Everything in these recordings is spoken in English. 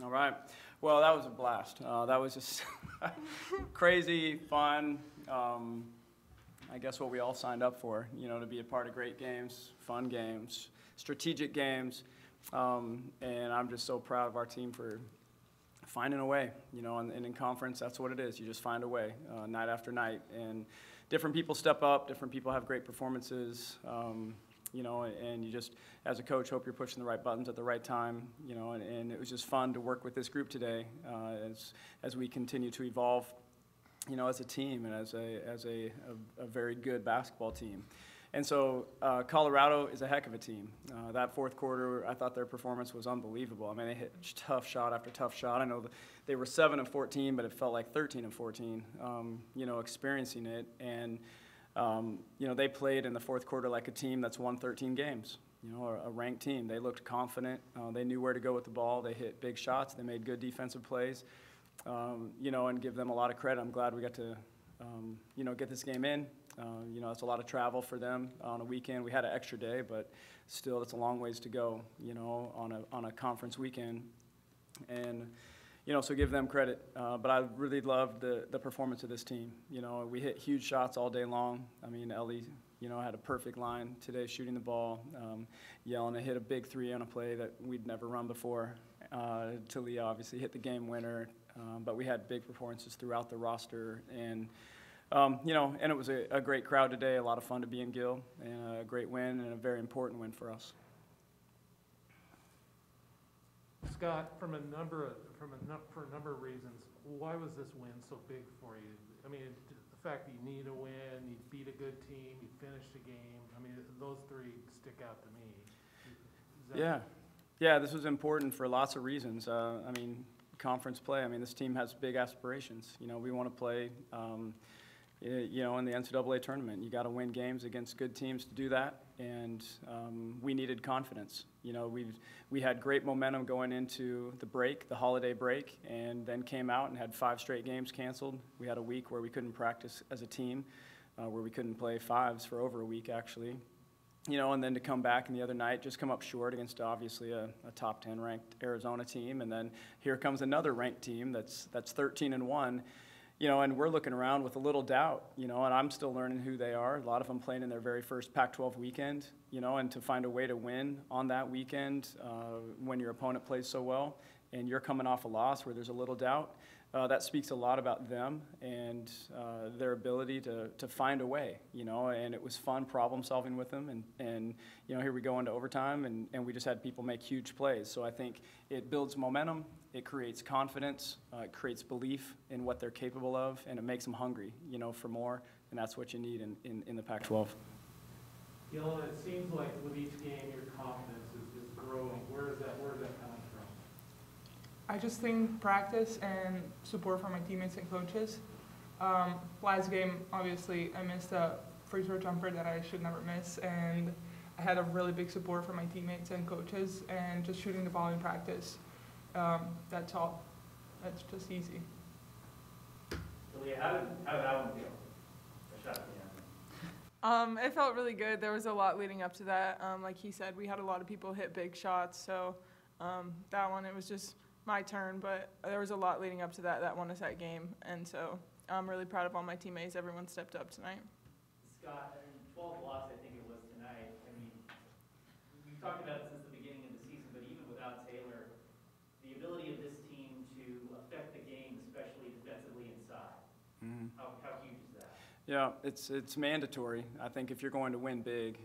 All right. Well, that was a blast. That was just crazy, fun. I guess what we all signed up for, to be a part of great games, fun games, strategic games. And I'm just so proud of our team for finding a way, and in conference, that's what it is. You just find a way night after night. And different people step up, different people have great performances. And you just, as a coach, hope you're pushing the right buttons at the right time, and it was just fun to work with this group today as we continue to evolve, as a team and as a very good basketball team. And so Colorado is a heck of a team. That fourth quarter, I thought their performance was unbelievable. I mean, they hit tough shot after tough shot. I know they were 7 of 14, but it felt like 13 of 14, experiencing it. And they played in the fourth quarter like a team that's won 13 games, a ranked team. They looked confident. They knew where to go with the ball. They hit big shots. They made good defensive plays, and give them a lot of credit. I'm glad we got to, get this game in. It's a lot of travel for them on a weekend. We had an extra day, but still it's a long ways to go, on a conference weekend. And so give them credit. But I really loved the performance of this team. We hit huge shots all day long. I mean, Ellie, had a perfect line today shooting the ball. Yelena hit a big three on a play that we'd never run before. Talia obviously hit the game winner. But we had big performances throughout the roster. And, and it was a great crowd today, a lot of fun to be in Gill, and a great win and a very important win for us. Scott, for a number of reasons, why was this win so big for you? I mean, the fact that you need a win, you beat a good team, you finished the game. I mean, those three stick out to me. Yeah, this was important for lots of reasons. Conference play. This team has big aspirations. We want to play, in the NCAA tournament. You got to win games against good teams to do that, and we needed confidence. We had great momentum going into the holiday break, and then came out and had 5 straight games canceled. We had a week where we couldn't practice as a team, where we couldn't play fives for over a week, actually. And then to come back and the other night, just come up short against obviously a top 10 ranked Arizona team, and then here comes another ranked team that's 13-1. And we're looking around with a little doubt, and I'm still learning who they are. A lot of them playing in their very first Pac-12 weekend, and to find a way to win on that weekend when your opponent plays so well and you're coming off a loss where there's a little doubt, that speaks a lot about them and their ability to find a way, and it was fun problem solving with them. And here we go into overtime, and we just had people make huge plays. So I think it builds momentum. It creates confidence, it creates belief in what they're capable of, and it makes them hungry, for more, and that's what you need in the Pac-12. Yelena, it seems like with each game your confidence is growing. Where is that coming from? I just think practice and support from my teammates and coaches. Last game, obviously, I missed a free throw jumper that I should never miss, and I had a really big support from my teammates and coaches, and just shooting the ball in practice. That's all. That's just easy. Talia, how did that one feel? The shot at the end. It felt really good. There was a lot leading up to that. Like he said, we had a lot of people hit big shots. So that one, it was just my turn. But there was a lot leading up to that won us that game. And so I'm really proud of all my teammates. Everyone stepped up tonight. Scott, 12th loss, I think it was tonight. We've talked about it since the beginning of the season, but even without Taylor, the ability of this team to affect the game, especially defensively inside, how huge is that? Yeah, it's mandatory. I think if you're going to win big,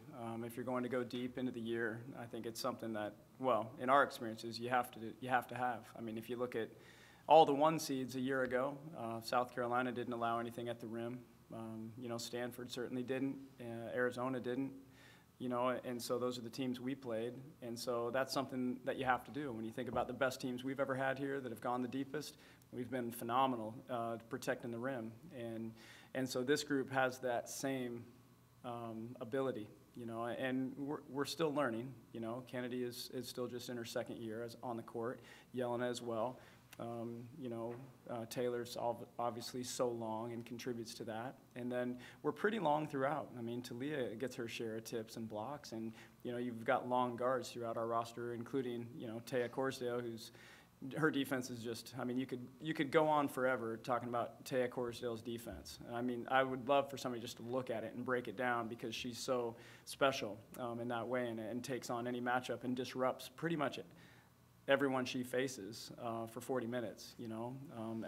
if you're going to go deep into the year, I think it's something that, well, in our experiences, you have to have. If you look at all the 1 seeds a year ago, South Carolina didn't allow anything at the rim. Stanford certainly didn't. Arizona didn't. And so those are the teams we played. And so that's something that you have to do. When you think about the best teams we've ever had here that have gone the deepest, we've been phenomenal protecting the rim. And so this group has that same ability, and we're still learning. Kennedy is still just in her second year on the court, Yelena as well. Taylor's obviously so long and contributes to that. And then we're pretty long throughout. Talia gets her share of tips and blocks, and, you've got long guards throughout our roster, including, Taya Corsdale, who's, her defense is just, I mean, you could go on forever talking about Taya Corsdale's defense. I mean, I would love for somebody just to look at it and break it down because she's so special in that way and takes on any matchup and disrupts pretty much everyone she faces for 40 minutes, you know.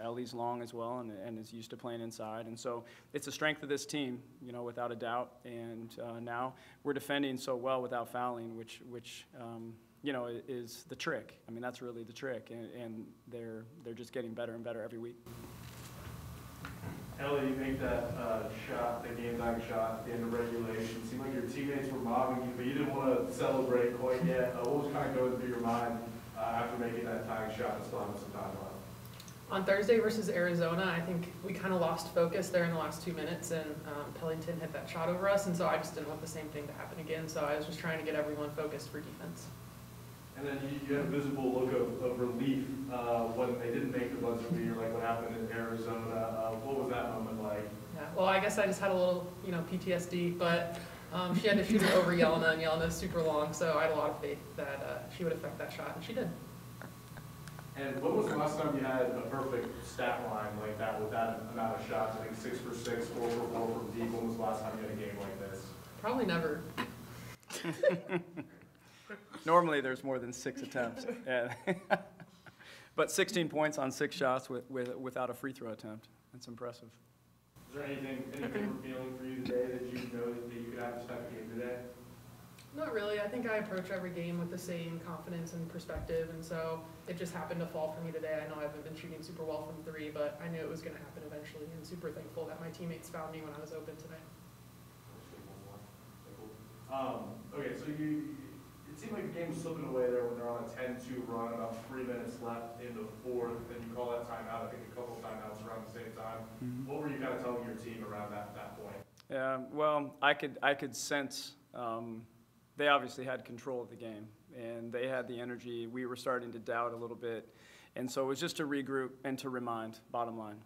Ellie's long as well and is used to playing inside. And so it's a strength of this team, you know, without a doubt. And now we're defending so well without fouling, which you know, is the trick. I mean, that's really the trick. And they're just getting better and better every week. Ellie, you make that shot, the game-tying shot at the end of regulation. It seemed like your teammates were mobbing you, but you didn't want to celebrate quite yet. What was kind of going through your mind after making that tying shot and still having some time left? On Thursday versus Arizona, I think we kind of lost focus there in the last 2 minutes, and Pellington hit that shot over us, and so I just didn't want the same thing to happen again, so I was just trying to get everyone focused for defense. And then you had a visible look of relief when they didn't make the buzzer beater, like what happened in Arizona. What was that moment like? Yeah, well, I guess I just had a little, you know, PTSD, but she had to shoot it over Yelena, and Yelena's super long, so I had a lot of faith that she would affect that shot, and she did. And when was the last time you had a perfect stat line like that with that amount of shots? I think 6 for 6, 4 for 4 from deep. When was the last time you had a game like this? Probably never. Normally, there's more than 6 attempts. Yeah. But 16 points on 6 shots without a free throw attempt. That's impressive. Is there anything we're feeling for you today that you know that you could have to start the game today? Not really. I think I approach every game with the same confidence and perspective, and so it just happened to fall for me today. I know I haven't been shooting super well from 3, but I knew it was going to happen eventually, and super thankful that my teammates found me when I was open today. Okay, so it seemed like the game was slipping away there when they're on a 10-2 run, about 3 minutes left in the fourth, and you call that timeout, I think a couple of timeouts around the same time. Mm-hmm. What were you kind of telling your team around that point? Yeah, well, I could sense they obviously had control of the game, and they had the energy. We were starting to doubt a little bit, and so it was just to regroup and to remind, bottom line.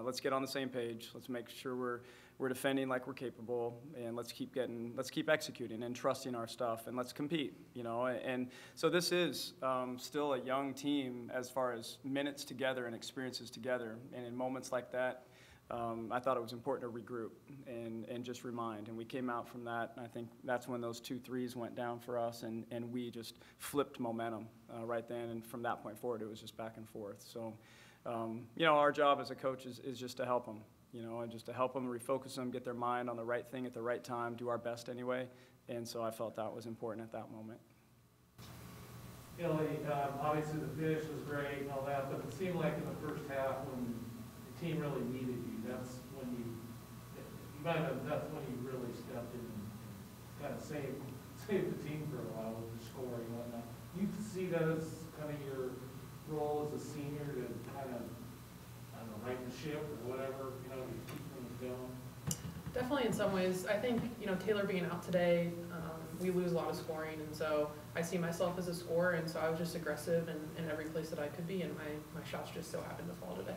Let's get on the same page. Let's make sure we're defending like we're capable, and let's keep executing and trusting our stuff, and let's compete, you know. And so this is still a young team as far as minutes together and experiences together, and in moments like that, I thought it was important to regroup and just remind. And we came out from that, and I think that's when those 2 threes went down for us, and we just flipped momentum right then. And from that point forward, it was just back and forth. So, you know, our job as a coach is just to help them, you know, and just to help them refocus them, get their mind on the right thing at the right time, do our best anyway. And so I felt that was important at that moment. Ellie, obviously the finish was great and all that, but it seemed like in the first half when the team really needed you, that's when that's when you really stepped in and kind of saved the team for a while with the scoring and whatnot. You see that as kind of your role as a senior to kind of, I don't know, right the ship or whatever, you know, to keep things going? Definitely in some ways. I think, you know, Taylor being out today, we lose a lot of scoring, and so I see myself as a scorer, and so I was just aggressive in every place that I could be, and my shots just so happened to fall today.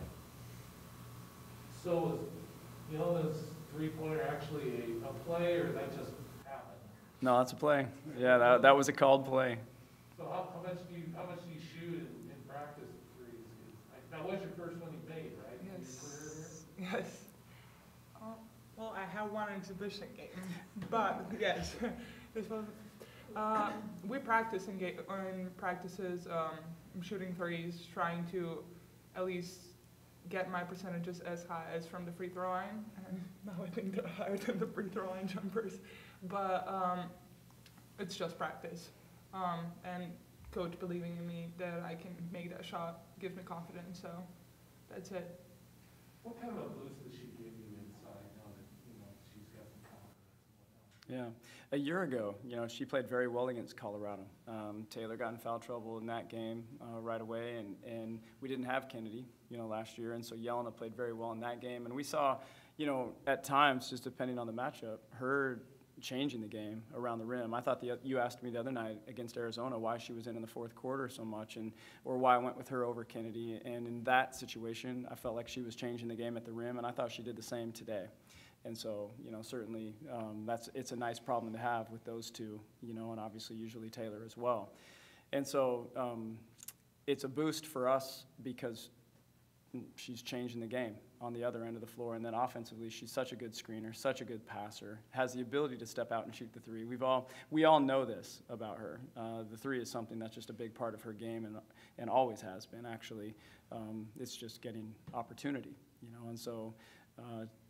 So was Yelena's three-pointer actually a play, or that just happened? No, that's a play. Yeah, that was a called play. So how much do you shoot in practice at threes? That was your first one you made, right? Yes. Yes. Well, I have one exhibition game, but yes, this was. We practice in practices, shooting threes, trying to at least get my percentages as high as from the free throw line, and now I think they're higher than the free throw line jumpers. But it's just practice, and coach believing in me that I can make that shot gives me confidence. So that's it. What kind of a boost does she give you inside now that, you know, she's got some confidence and whatnot? Yeah, a year ago, you know, she played very well against Colorado. Taylor got in foul trouble in that game right away, and we didn't have Kennedy, you know, last year, and so Yelena played very well in that game. And we saw, you know, at times, just depending on the matchup, her changing the game around the rim. I thought you asked me the other night against Arizona why she was in the fourth quarter so much, or why I went with her over Kennedy. And in that situation, I felt like she was changing the game at the rim, and I thought she did the same today. And so, you know, certainly it's a nice problem to have with those two, you know, and obviously usually Taylor as well. And so, it's a boost for us because she's changing the game on the other end of the floor. And then offensively, she's such a good screener, such a good passer, has the ability to step out and shoot the three. We all know this about her. The three is something that's just a big part of her game and always has been, actually. It's just getting opportunity, you know. And so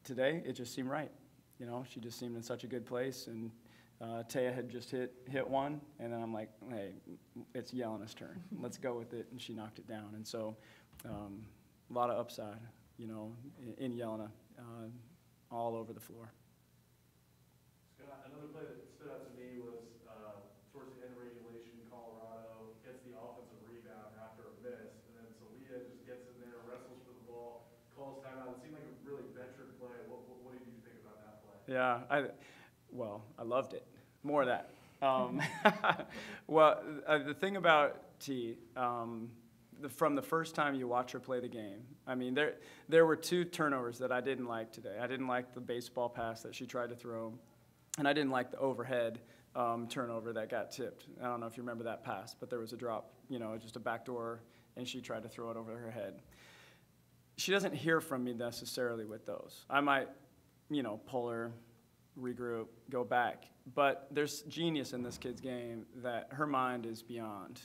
today, it just seemed right. You know, she just seemed in such a good place. And Taya had just hit one, and then I'm like, hey, it's Yelena's turn. Let's go with it. And she knocked it down. And so a lot of upside, you know, in Jelena, all over the floor. Scott, another play that stood out to me was towards the end of regulation, Colorado gets the offensive rebound after a miss, and then Celia just gets in there, wrestles for the ball, calls timeout. It seemed like a really veteran play. What did you think about that play? Yeah, I loved it. More of that. Well, the thing about T, from the first time you watch her play the game, I mean, there were 2 turnovers that I didn't like today. I didn't like the baseball pass that she tried to throw, and I didn't like the overhead turnover that got tipped. I don't know if you remember that pass, but there was a drop, you know, just a backdoor, and she tried to throw it over her head. She doesn't hear from me necessarily with those. I might, you know, pull her, regroup, go back. But there's genius in this kid's game that her mind is beyond.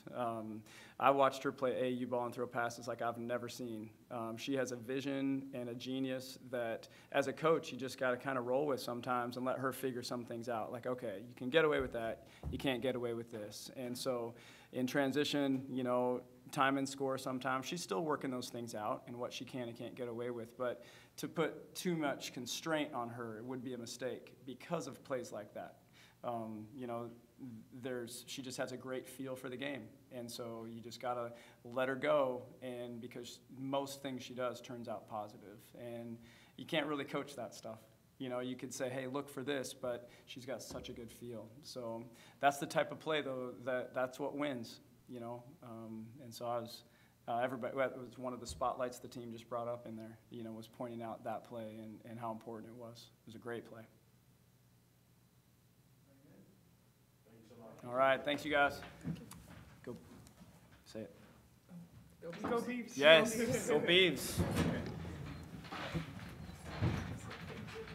I watched her play AAU ball and throw passes like I've never seen. She has a vision and a genius that, as a coach, you just got to kind of roll with sometimes and let her figure some things out. Like, okay, you can get away with that. You can't get away with this. And so in transition, you know, time and score sometimes, she's still working those things out and what she can and can't get away with. But to put too much constraint on her would be a mistake because of plays like that. You know, she just has a great feel for the game. And so you just got to let her go, and because most things she does turns out positive. And you can't really coach that stuff. You know, you could say, hey, look for this, but she's got such a good feel. So that's the type of play, though, that's what wins, you know. And so I was, everybody, it was one of the spotlights the team just brought up in there, you know, was pointing out that play and how important it was. It was a great play. All right, thanks, you guys. Go, say it. Go Beavs. Yes, go Beavs.